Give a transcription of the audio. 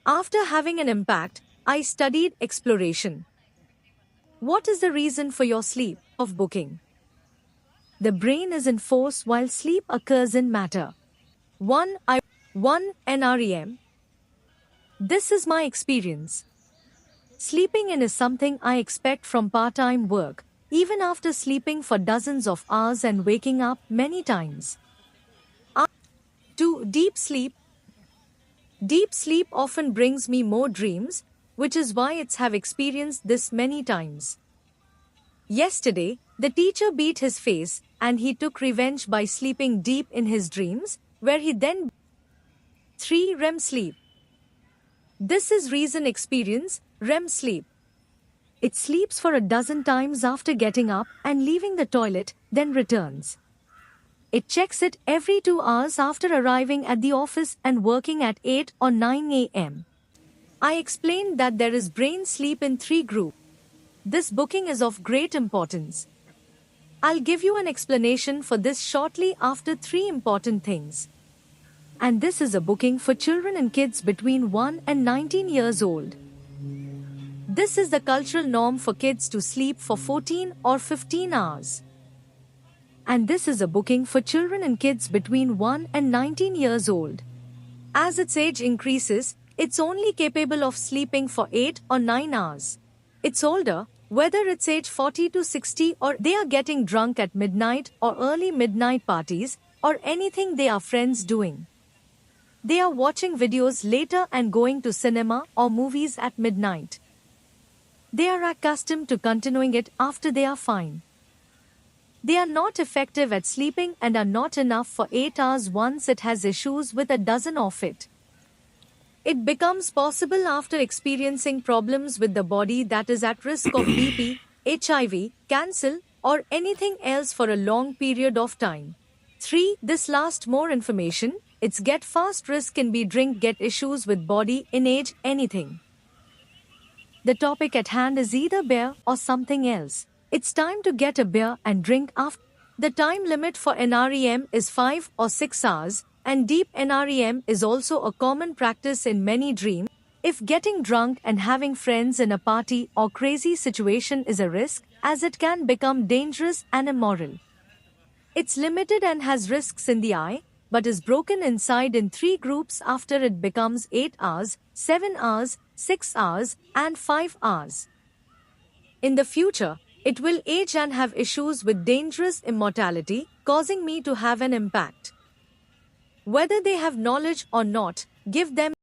After having an impact, I studied exploration. What is the reason for your sleep of booking? The brain is in force while sleep occurs in matter. 1 NREM. This is my experience. Sleeping in is something I expect from part-time work, even after sleeping for dozens of hours and waking up many times. 2. Deep sleep. Deep sleep often brings me more dreams, which is why it's have experienced this many times. Yesterday, the teacher beat his face and he took revenge by sleeping deep in his dreams, where he then 3. REM sleep. This is reason experience, REM sleep. It sleeps for a dozen times after getting up and leaving the toilet, then returns. It checks it every 2 hours after arriving at the office and working at 8 or 9 a.m. I explained that there is brain sleep in 3 groups. This booking is of great importance. I'll give you an explanation for this shortly after 3 important things. And this is a booking for children and kids between 1 and 19 years old. This is the cultural norm for kids to sleep for 14 or 15 hours. And this is a booking for children and kids between 1 and 19 years old. As its age increases, it's only capable of sleeping for 8 or 9 hours. It's older, whether it's age 40 to 60 or they are getting drunk at midnight or early midnight parties or anything they are friends doing. They are watching videos later and going to cinema or movies at midnight. They are accustomed to continuing it after they are fine. They are not effective at sleeping and are not enough for 8 hours once it has issues with a dozen of it. It becomes possible after experiencing problems with the body that is at risk of BP, HIV, cancer, or anything else for a long period of time. 3. This last more information, its get fast risk can be drink get issues with body in age anything. The topic at hand is either beer or something else. It's time to get a beer and drink after. The time limit for NREM is 5 or 6 hours, and deep NREM is also a common practice in many dreams. If getting drunk and having friends in a party or crazy situation is a risk, as it can become dangerous and immoral. It's limited and has risks in the eye, but is broken inside in 3 groups after it becomes 8 hours, 7 hours, 6 hours, and 5 hours. In the future, it will age and have issues with dangerous immortality, causing me to have an impact. Whether they have knowledge or not, give them